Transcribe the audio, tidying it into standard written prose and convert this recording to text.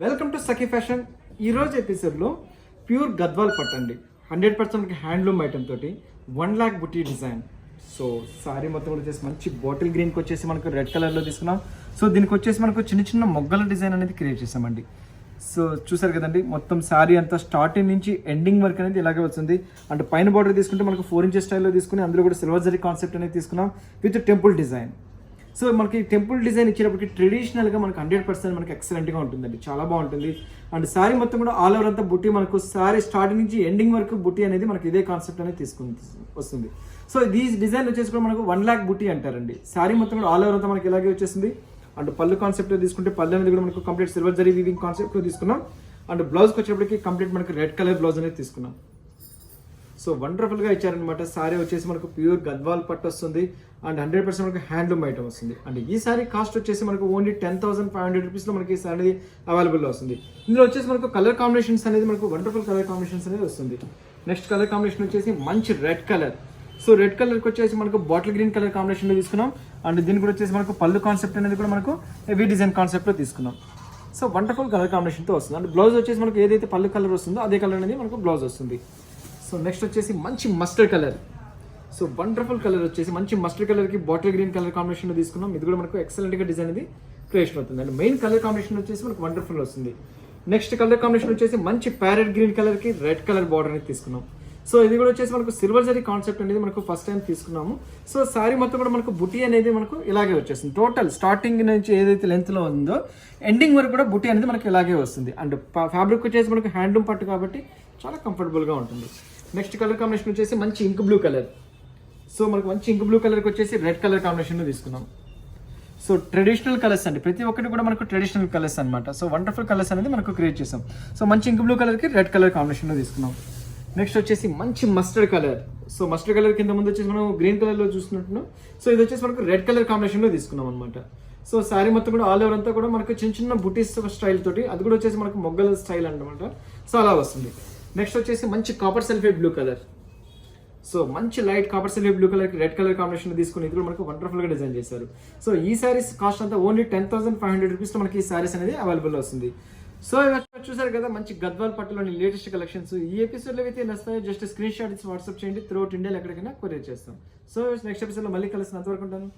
Welcome to Sakhi fashion. ఈరోజు ఎపిసోడ్లో pure Gadwal పట్టండి 100% హ్యాండ్లూమ్ ఐటమ్ తోటి 1 lakh బుటీ డిజైన్. సో సారీ మొత్తం కూడా వచ్చేసి మంచి బాటిల్ గ్రీన్కి వచ్చేసి మనకు రెడ్ కలర్లో తీసుకున్నాం. సో దీనికి వచ్చేసి మనకు చిన్న చిన్న మొగ్గల డిజైన్ అనేది క్రియేట్ చేసామండి. సో చూసారు కదండి, మొత్తం శారీ అంతా స్టార్టింగ్ నుంచి ఎండింగ్ వరకు అనేది ఇలాగే వస్తుంది. అంటే పైన బార్డర్ తీసుకుంటే మనకు 4 inches స్టైల్లో తీసుకుని అందులో కూడా సిల్వర్ జరీ కాన్సెప్ట్ అనేది తీసుకున్నాం విత్ టెంపుల్ డిజైన్. సో మనకి టెంపుల్ డిజైన్ ఇచ్చేటప్పటికి ట్రెడిషనల్గా మనకు 100% మనకి ఎక్సలెంట్గా ఉంటుందండి, చాలా బాగుంటుంది. అండ్ శారీ మొత్తం కూడా ఆల్ ఓవర్ అంతా బుట్టి, మనకు శారీ స్టార్టింగ్ నుంచి ఎండింగ్ వరకు బుట్టి అనేది మనకి ఇదే కాన్సెప్ట్ అనేది వస్తుంది. సో ఈ డిజైన్ వచ్చేసి కూడా మనకు 1 lakh బుట్టి అంటారండి. శారీ మొత్తం కూడా ఆల్ ఓవర్ అంతా మనకి ఇలాగే వచ్చేసింది. అండ్ పళ్ళు కాన్సెప్ట్ తీసుకుంటే పళ్ళు అనేది కూడా మనకు కంప్లీట్ సిల్వర్ జరీ వీవింగ్ కాన్సెప్ట్లో తీసుకున్నాం. అండ్ బ్లౌజ్కి వచ్చేటప్పటికి కంప్లీట్ మనకి రెడ్ కలర్ బ్లౌజ్ అనేది తీసుకున్నాం. సో వండర్ఫుల్గా ఇచ్చారనమాట. సారీ వచ్చేసి మనకు ప్యూర్ గద్వాల్ పట్టు వస్తుంది అండ్ 100% మనకు హ్యాండ్లూమ్ ఐటమ్ వస్తుంది. అండ్ ఈ సారీ కాస్ట్ వచ్చేసి మనకు ఓన్లీ 10,500 రూపీస్లో మనకి ఈ సారీ అవైలబుల్లో వస్తుంది. ఇందులో వచ్చేసి మనకు కలర్ కాంబినేషన్స్ అనేది మనకు వండర్ఫుల్ కలర్ కాంబినేషన్స్ అనేది వస్తుంది. నెక్స్ట్ కలర్ కాంబినేషన్ వచ్చేసి మంచి రెడ్ కలర్. సో రెడ్ కలర్కి వచ్చేసి మనకు బాటిల్ గ్రీన్ కలర్ కాంబినేషన్లో తీసుకున్నాం. అండ్ దీనికి కూడా వచ్చేసి మనకు పళ్ళు కాన్సెప్ట్ అనేది కూడా మనకు హెవీ డిజైన్ కాన్సెప్ట్లో తీసుకున్నాం. సో వండర్ఫుల్ కలర్ కాంబినేషన్తో వస్తుంది. అండ్ బ్లౌజ్ వచ్చేసి మనకు ఏదైతే పళ్ళు కలర్ వస్తుందో అదే కలర్ అనేది మనకు బ్లౌజ్ వస్తుంది. సో నెక్స్ట్ వచ్చేసి మంచి mustard colour. So wonderful colour వచ్చేసి మంచి మస్టర్డ్ కలర్కి బాటిల్ గ్రీన్ కలర్ కాంబినేషన్లో తీసుకున్నాం. ఇది కూడా మనకు ఎక్సలెంట్గా డిజైన్ అనేది క్రియేషన్ అవుతుంది. అండ్ మెయిన్ కలర్ కాంబినేషన్ వచ్చేసి మనకు వండర్ఫుల్ వస్తుంది. నెక్స్ట్ కలర్ కాంబినేషన్ వచ్చేసి మంచి ప్యారెట్ గ్రీన్ కలర్కి రెడ్ కలర్ బార్డర్ అనేది తీసుకున్నాం. సో ఇది కూడా వచ్చేసి మనకు సిల్వర్ జరీ కాన్సెప్ట్ అనేది మనకు ఫస్ట్ టైం తీసుకున్నాము. సో శారీ మొత్తం కూడా మనకు బుటీ అనేది మనకు ఇలాగే వచ్చేస్తుంది. టోటల్ స్టార్టింగ్ నుంచి ఏదైతే లెంత్లో ఉందో ఎండింగ్ వరకు కూడా బుటీ అనేది మనకు ఇలాగే వస్తుంది. అండ్ ఫ్యాబ్రిక్ వచ్చేసి మనకు హ్యాండ్లూమ్ పట్టు కాబట్టి చాలా కంఫర్టబుల్గా ఉంటుంది. నెక్స్ట్ కలర్ కాంబినేషన్ వచ్చేసి మంచి ఇంక్ బ్లూ కలర్. సో మనకు మంచి ఇంక్ బ్లూ కలర్కి వచ్చేసి రెడ్ కలర్ కాంబినేషన్లో తీసుకున్నాం. సో ట్రెడిషనల్ కలర్స్ అండి, ప్రతి ఒక్కటి కూడా మనకు ట్రెడిషనల్ కలర్స్ అనమాట. సో వండర్ఫుల్ కలర్స్ అనేది మనకు క్రియేట్ చేసాం. సో మంచి ఇంక్ బ్లూ కలర్కి రెడ్ కలర్ కాంబినేషన్లో తీసుకున్నాం. నెక్స్ట్ వచ్చేసి మంచి mustard colour. So mustard colour కింద ముందు వచ్చేసి మనం గ్రీన్ కలర్లో చూస్తున్నట్టు, సో ఇది వచ్చేసి మనకు రెడ్ కలర్ కాంబినేషన్లో తీసుకున్నాం అనమాట. సో శారీ మొత్తం కూడా ఆల్ ఓవర్ అంతా కూడా మనకు చిన్న చిన్న బుటీస్ స్టైల్ తోటి, అది కూడా వచ్చేసి మనకు మొగ్గల స్టైల్ అనమాట. సో అలా వస్తుంది. నెక్స్ట్ వచ్చేసి మంచి copper sulphate blue colour. So మంచి లైట్ కాపర్ సల్ఫేట్ బ్లూ కలర్కి రెడ్ కలర్ కాంబినేషన్ తీసుకుని ఇది కూడా మనకు వండర్ఫుల్గా డిజైన్ చేశారు. సో ఈ శారీస్ కాస్ట్ అంతా ఓన్లీ 10,500 రూపీస్లో మనకి ఈ శారీస్ అనేది అవైలబుల్ వస్తుంది. సో చూసారు కదా మంచి గద్వాల్ పట్టులోని లేటెస్ట్ కలెక్షన్స్. ఈ ఎపిసోడ్లో అయితే నస్తాయో జస్ట్ స్క్రీన్ షాట్ ఇచ్చి వాట్సాప్ చేయండి. త్రూఅవుట్ ఇండియాలో ఎక్కడికైనా కొరియర్ చేస్తాం. సో నెక్స్ట్ ఎపిసోడ్లో మళ్ళీ కలిసి అంతవరకు ఉంటాను.